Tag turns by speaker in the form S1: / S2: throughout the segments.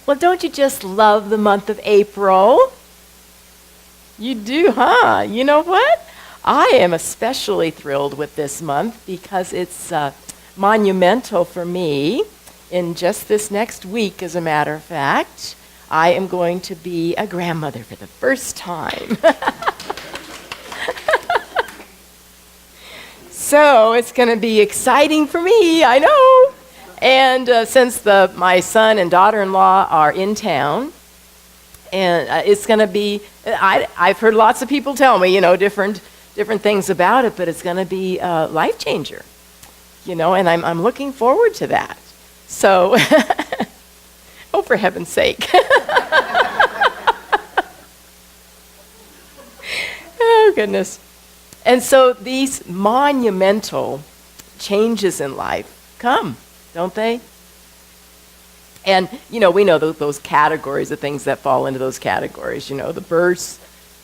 S1: Well, don't you just love the month of April? You do, huh? You know what? I am especially thrilled with this month because it's monumental for me. In just this next week, as a matter of fact, I am going to be a grandmother for the first time. So it's going to be exciting for me, I know. And since my son and daughter-in-law are in town, and it's going to be, I've heard lots of people tell me, different things about it, but it's going to be a life changer, and I'm looking forward to that. So, oh, for heaven's sake. Oh, goodness. And so these monumental changes in life come, don't they? And, we know those categories of things that fall into those categories, the births,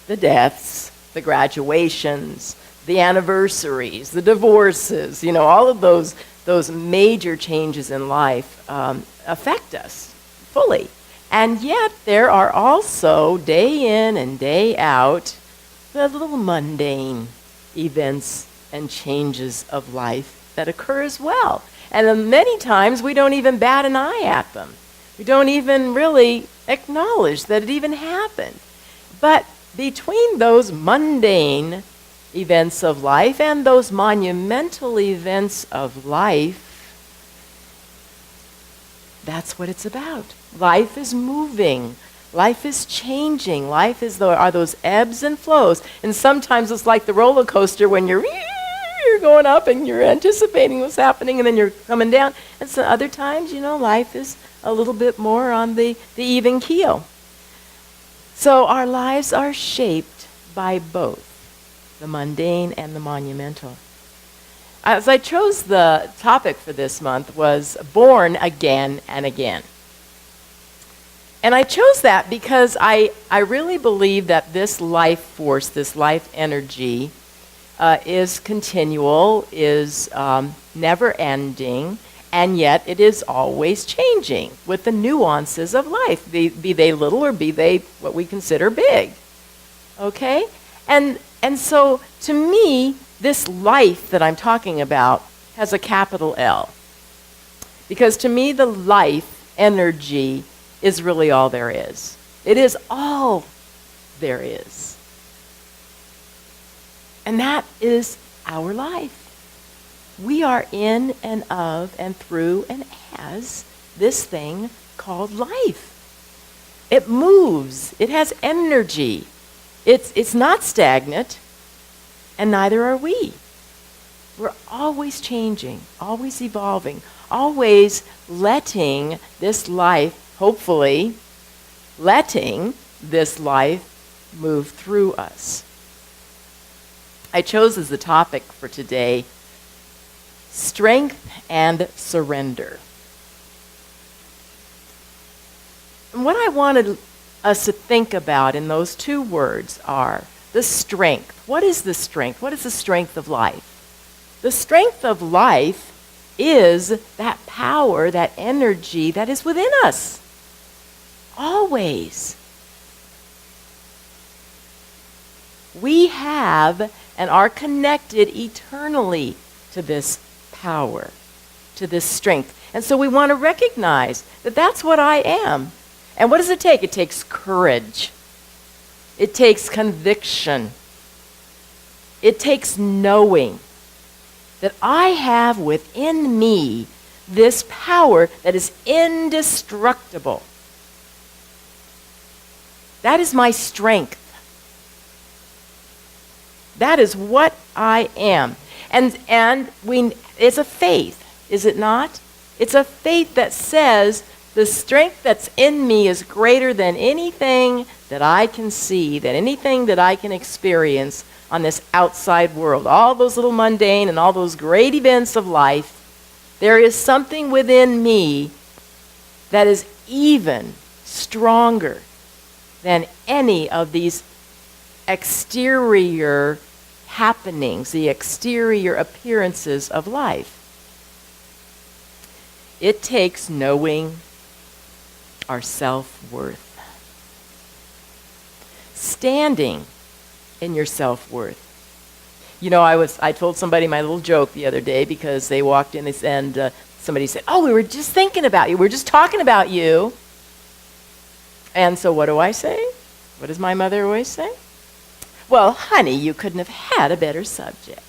S1: the deaths, the graduations, the anniversaries, the divorces, all of those major changes in life affect us fully. And yet there are also, day in and day out, the little mundane events and changes of life that occur as well. And many times we don't even bat an eye at them. We don't even really acknowledge that it even happened. But between those mundane events of life and those monumental events of life, that's what it's about. Life is moving. Life is changing. Life are those ebbs and flows. And sometimes it's like the roller coaster when you're going up and you're anticipating what's happening and then you're coming down. And so other times, life is a little bit more on the even keel. So our lives are shaped by both the mundane and the monumental. As I chose the topic for this month was born again and again. And I chose that because I really believe that this life force, this life energy, is continual, is never ending, and yet it is always changing with the nuances of life, be they little or be they what we consider big. Okay? And so to me, this life that I'm talking about has a capital L. Because to me, the life energy is really all there is. It is all there is. And that is our life. We are in and of and through and as this thing called life. It moves. It has energy. It's not stagnant, and neither are we. We're always changing, always evolving, always letting this life, hopefully, letting this life move through us. I chose as the topic for today, strength and surrender. And what I wanted us to think about in those two words are the strength. What is the strength? What is the strength of life? The strength of life is that power, that energy that is within us. Always. We have and are connected eternally to this power, to this strength. And so we want to recognize that that's what I am. And what does it take? It takes courage. It takes conviction. It takes knowing that I have within me this power that is indestructible. That is my strength. That is what I am. And it's a faith, is it not? It's a faith that says the strength that's in me is greater than anything that I can see, than anything that I can experience on this outside world. All those little mundane and all those great events of life, there is something within me that is even stronger than any of these exterior happenings, the exterior appearances of life. It takes knowing our self-worth. Standing in your self-worth. You know, I told somebody my little joke the other day because they walked in and somebody said, "Oh, we were just thinking about you. We were just talking about you." And so what do I say? What does my mother always say? "Well, honey, you couldn't have had a better subject."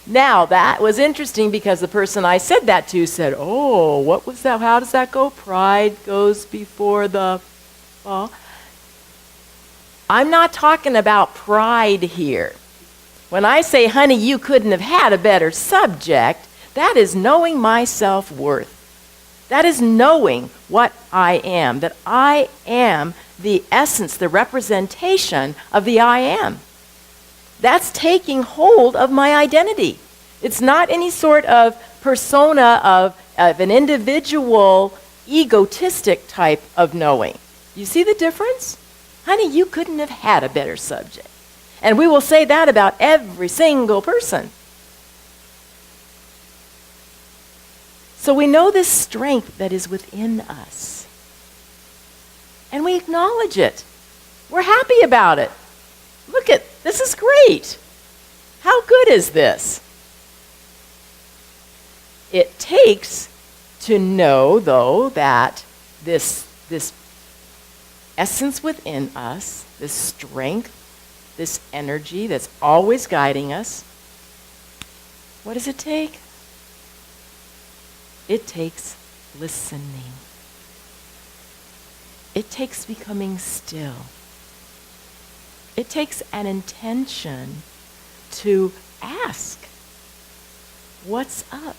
S1: Now, that was interesting because the person I said that to said, "Oh, what was that? How does that go? Pride goes before the fall." I'm not talking about pride here. When I say, "Honey, you couldn't have had a better subject," that is knowing my self-worth. That is knowing what I am, that I am the essence, the representation of the I am. That's taking hold of my identity. It's not any sort of persona of an individual, egotistic type of knowing. You see the difference? Honey, you couldn't have had a better subject. And we will say that about every single person. So we know this strength that is within us. And we acknowledge it. We're happy about it. Look at, this is great. How good is this? It takes to know, though, that this essence within us, this strength, this energy that's always guiding us, what does it take? It takes listening. It takes becoming still. It takes an intention to ask, what's up?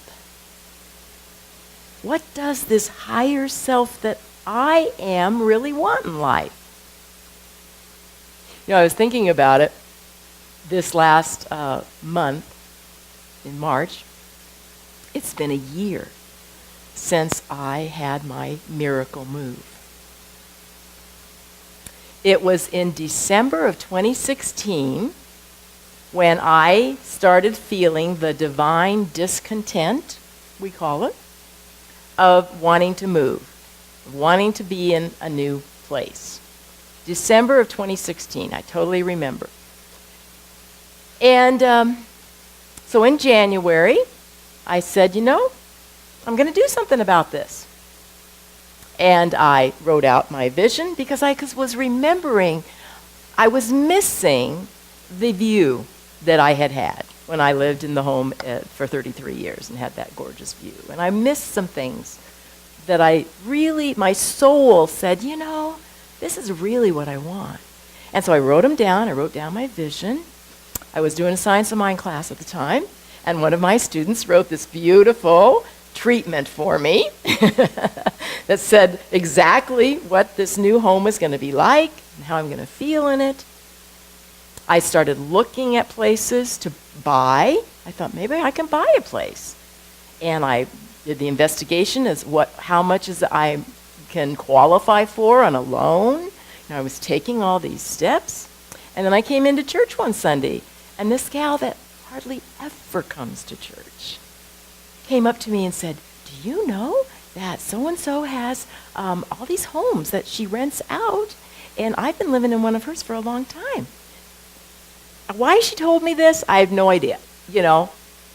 S1: What does this higher self that I am really want in life? You know, I was thinking about it this last month, in March. It's been a year since I had my miracle move. It was in December of 2016 when I started feeling the divine discontent, we call it, of wanting to move, wanting to be in a new place. December of 2016, I totally remember. And so in January, I said, you know, I'm going to do something about this. And I wrote out my vision because I was remembering I was missing the view that I had had when I lived in the home for 33 years and had that gorgeous view. And I missed some things that my soul said, you know, this is really what I want. And so I wrote them down. I wrote down my vision. I was doing a Science of Mind class at the time, and one of my students wrote this beautiful treatment for me that said exactly what this new home was going to be like and how I'm going to feel in it. I started looking at places to buy. I thought maybe I can buy a place. And I did the investigation as how much is I can qualify for on a loan. And I was taking all these steps. And then I came into church one Sunday, and this gal that hardly ever comes to church came up to me and said, "Do you know that so-and-so has all these homes that she rents out, and I've been living in one of hers for a long time." Why she told me this, I have no idea. You know,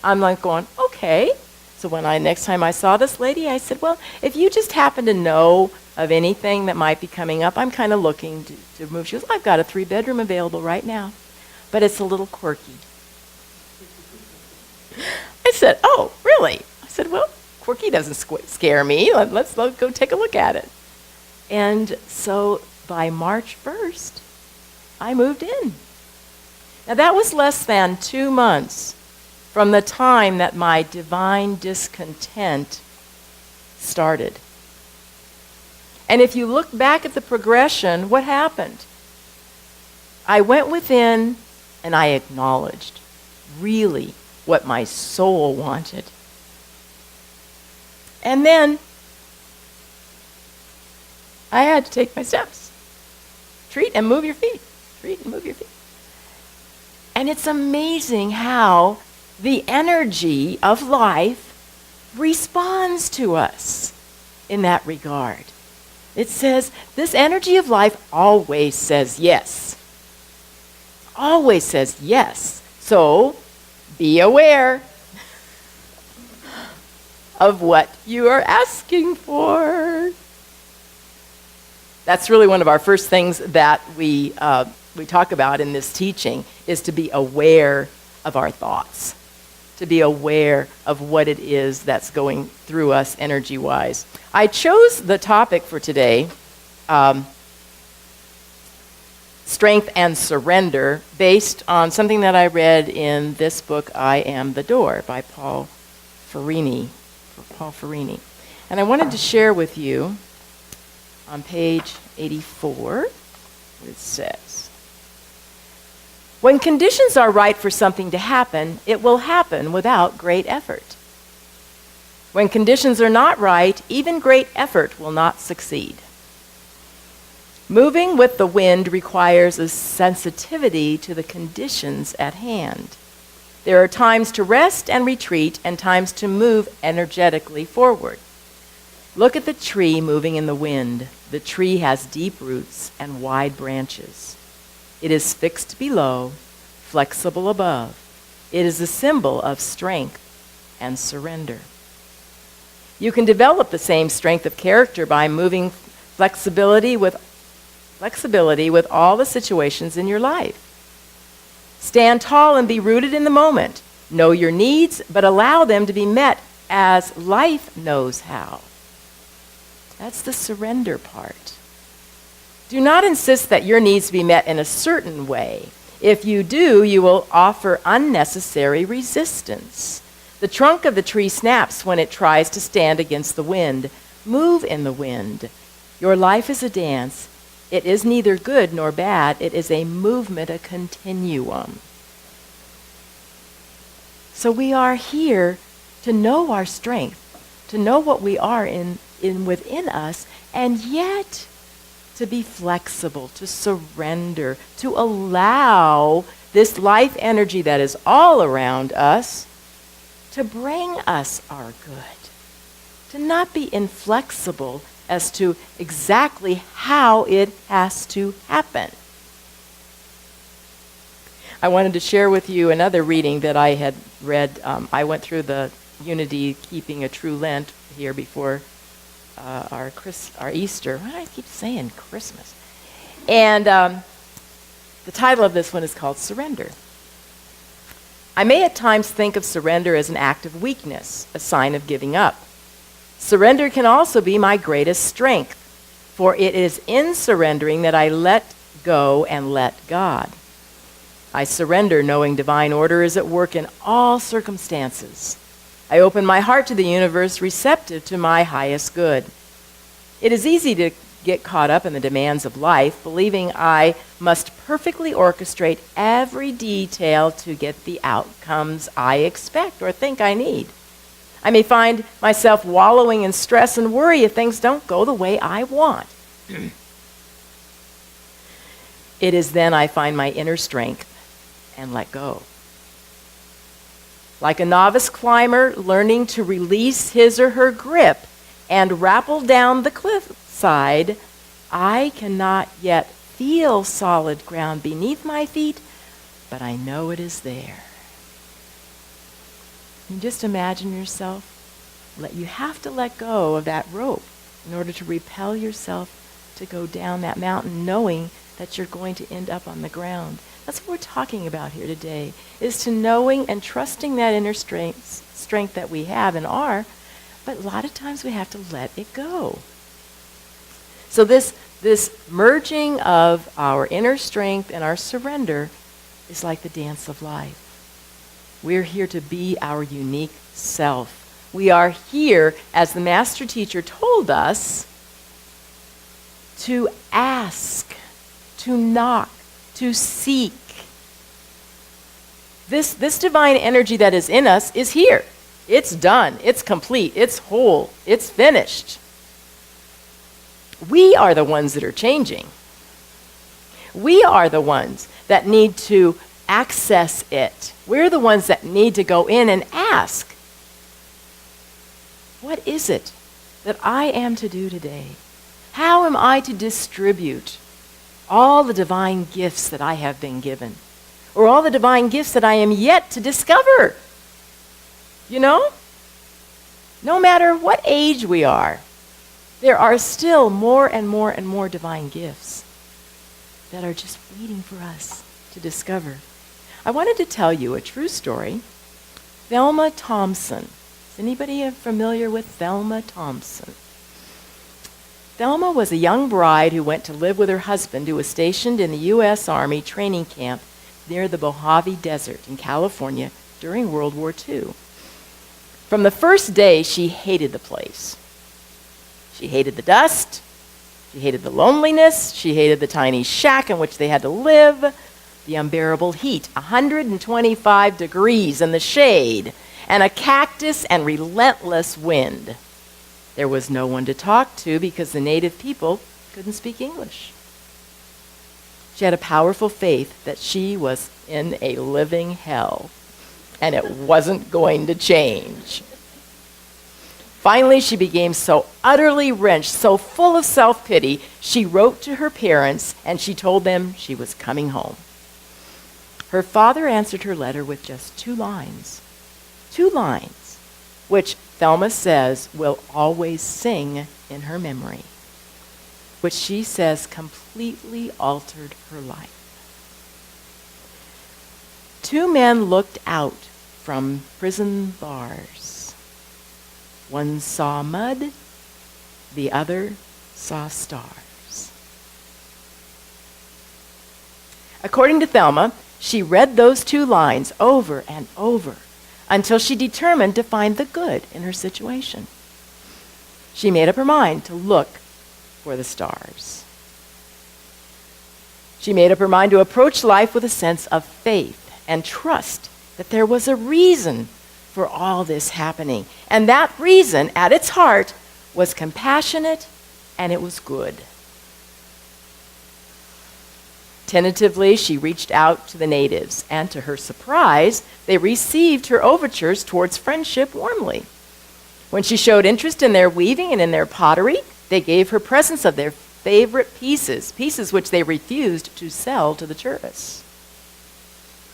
S1: I'm like going, okay. So when next time I saw this lady, I said, well, if you just happen to know of anything that might be coming up, I'm kind of looking to move. She goes, I've got a 3-bedroom available right now, but it's a little quirky. I said, oh, really? I said, well, quirky doesn't scare me. Let's go take a look at it. And so by March 1st, I moved in. Now that was less than 2 months from the time that my divine discontent started. And if you look back at the progression, what happened? I went within and I acknowledged really what my soul wanted. And then I had to take my steps. Treat and move your feet. Treat and move your feet. And it's amazing how the energy of life responds to us in that regard. It says, this energy of life always says yes. Always says yes. So, be aware of what you are asking for. That's really one of our first things that we talk about in this teaching, is to be aware of our thoughts, to be aware of what it is that's going through us energy-wise. I chose the topic for today, strength and surrender, based on something that I read in this book, I Am the Door, by Paul Ferrini. And I wanted to share with you on page 84 what it says. When conditions are right for something to happen, it will happen without great effort. When conditions are not right, even great effort will not succeed. Moving with the wind requires a sensitivity to the conditions at hand. There are times to rest and retreat and times to move energetically forward. Look at the tree moving in the wind. The tree has deep roots and wide branches. It is fixed below, flexible above. It is a symbol of strength and surrender. You can develop the same strength of character by moving flexibility with all the situations in your life. Stand tall and be rooted in the moment. Know your needs, but allow them to be met as life knows how. That's the surrender part. Do not insist that your needs be met in a certain way. If you do, you will offer unnecessary resistance. The trunk of the tree snaps when it tries to stand against the wind. Move in the wind. Your life is a dance. It is neither good nor bad. It is a movement, a continuum. So we are here to know our strength, to know what we are in within us, and yet to be flexible, to surrender, to allow this life energy that is all around us to bring us our good, to not be inflexible as to exactly how it has to happen. I wanted to share with you another reading that I had read. I went through the Unity Keeping a True Lent here before our Easter. Why do I keep saying Christmas? And the title of this one is called Surrender. I may at times think of surrender as an act of weakness, a sign of giving up. Surrender can also be my greatest strength, for it is in surrendering that I let go and let God. I surrender knowing divine order is at work in all circumstances. I open my heart to the universe, receptive to my highest good. It is easy to get caught up in the demands of life, believing I must perfectly orchestrate every detail to get the outcomes I expect or think I need. I may find myself wallowing in stress and worry if things don't go the way I want. It is then I find my inner strength and let go. Like a novice climber learning to release his or her grip and rappel down the cliffside, I cannot yet feel solid ground beneath my feet, but I know it is there. And just imagine yourself, you have to let go of that rope in order to repel yourself to go down that mountain, knowing that you're going to end up on the ground. That's what we're talking about here today, is to knowing and trusting that inner strength that we have and are, but a lot of times we have to let it go. So this merging of our inner strength and our surrender is like the dance of life. We're here to be our unique self. We are here, as the master teacher told us, to ask, to knock, to seek. This divine energy that is in us is here. It's done. It's complete. It's whole. It's finished. We are the ones that are changing. We are the ones that need to access it. We're the ones that need to go in and ask. What is it that I am to do today? How am I to distribute all the divine gifts that I have been given? Or all the divine gifts that I am yet to discover? You know? No matter what age we are, there are still more and more and more divine gifts that are just waiting for us to discover. I wanted to tell you a true story. Thelma Thompson. Is anybody familiar with Thelma Thompson? Thelma was a young bride who went to live with her husband, who was stationed in the U.S. Army training camp near the Mojave Desert in California during World War II. From the first day, she hated the place. She hated the dust. She hated the loneliness. She hated the tiny shack in which they had to live, the unbearable heat, 125 degrees in the shade, and a cactus and relentless wind. There was no one to talk to because the native people couldn't speak English. She had a powerful faith that she was in a living hell, and it wasn't going to change. Finally, she became so utterly wrenched, so full of self-pity, she wrote to her parents and she told them she was coming home. Her father answered her letter with just 2 lines. 2 lines, which Thelma says will always sing in her memory, which she says completely altered her life. 2 men looked out from prison bars. One saw mud, the other saw stars. According to Thelma, she read those 2 lines over and over until she determined to find the good in her situation. She made up her mind to look for the stars. She made up her mind to approach life with a sense of faith and trust that there was a reason for all this happening. And that reason, at its heart, was compassionate and it was good. Tentatively, she reached out to the natives, and to her surprise, they received her overtures towards friendship warmly. When she showed interest in their weaving and in their pottery, they gave her presents of their favorite pieces which they refused to sell to the tourists.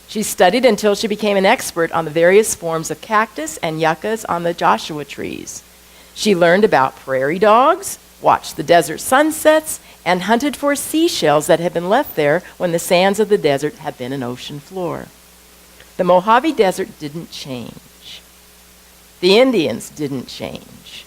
S1: She studied until she became an expert on the various forms of cactus and yuccas on the Joshua trees. She learned about prairie dogs, watched the desert sunsets, and hunted for seashells that had been left there when the sands of the desert had been an ocean floor. The Mojave Desert didn't change. The Indians didn't change.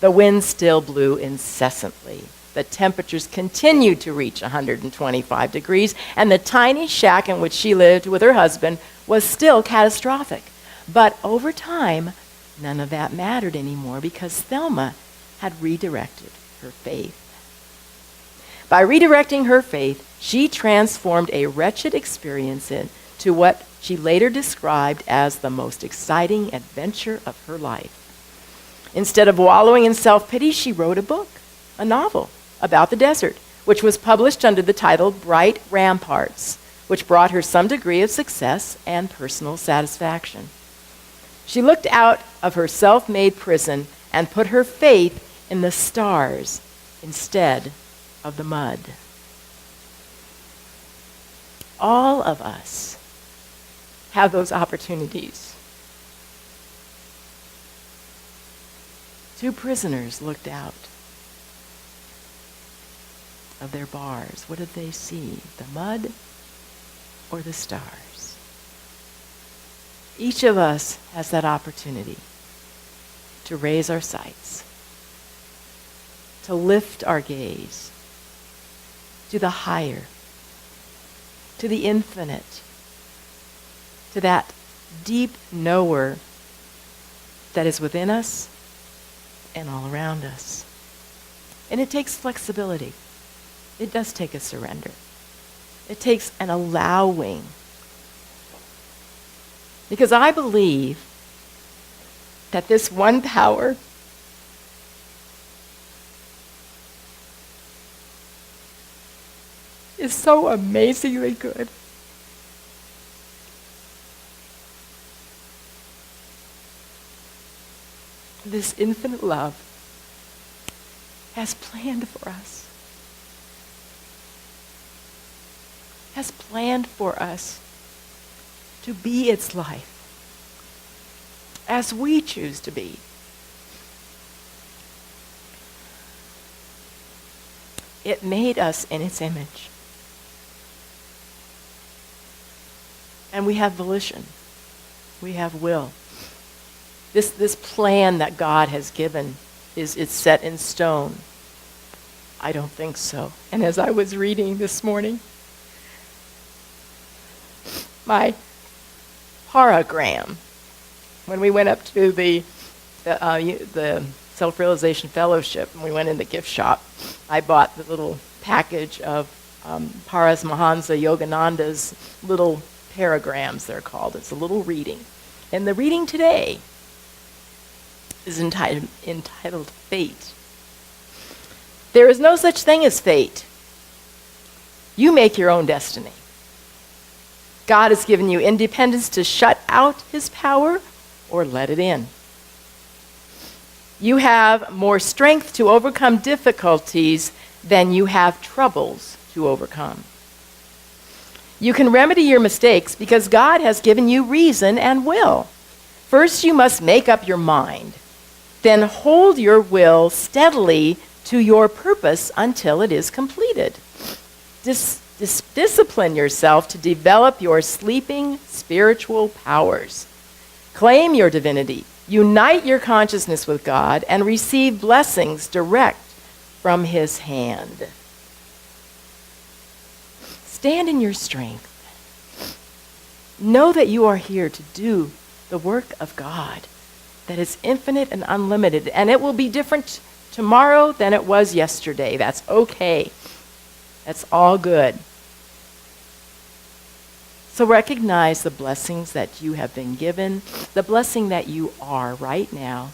S1: The wind still blew incessantly. The temperatures continued to reach 125 degrees, and the tiny shack in which she lived with her husband was still catastrophic. But over time, none of that mattered anymore because Thelma had redirected her faith. By redirecting her faith, she transformed a wretched experience into what she later described as the most exciting adventure of her life. Instead of wallowing in self-pity, she wrote a book, a novel, about the desert, which was published under the title Bright Ramparts, which brought her some degree of success and personal satisfaction. She looked out of her self-made prison and put her faith in the stars instead of the mud. All of us have those opportunities. 2 prisoners looked out of their bars. What did they see? The mud or the stars? Each of us has that opportunity to raise our sights, to lift our gaze to the higher, to the infinite, to that deep knower that is within us and all around us. And it takes flexibility. It does take a surrender. It takes an allowing. Because I believe that this one power is so amazingly good. this infinite love has planned for us. Has planned for us to be its life as we choose to be. It made us in its image. And we have volition. We have will. This plan that God has given is set in stone. I don't think so. And as I was reading this morning, my paragram, when we went up to the Self-Realization Fellowship, and we went in the gift shop, I bought the little package of Paramahansa Yogananda's little paragrams, they're called. It's a little reading. And the reading today is entitled Fate. There is no such thing as fate. You make your own destiny. God has given you independence to shut out his power or let it in. You have more strength to overcome difficulties than you have troubles to overcome. You can remedy your mistakes because God has given you reason and will. First, you must make up your mind. Then hold your will steadily to your purpose until it is completed. Discipline yourself to develop your sleeping spiritual powers. Claim your divinity. Unite your consciousness with God and receive blessings direct from his hand. Stand in your strength. Know that you are here to do the work of God that is infinite and unlimited, and it will be different tomorrow than it was yesterday. That's okay. That's all good. So recognize the blessings that you have been given, the blessing that you are right now,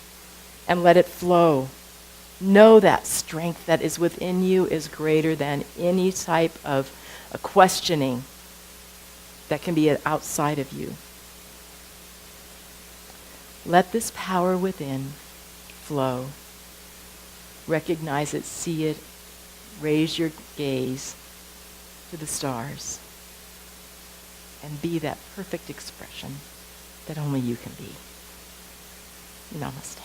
S1: and let it flow. Know that strength that is within you is greater than any type of a questioning that can be outside of you. Let this power within flow. Recognize it, see it, raise your gaze to the stars, and be that perfect expression that only you can be. Namaste.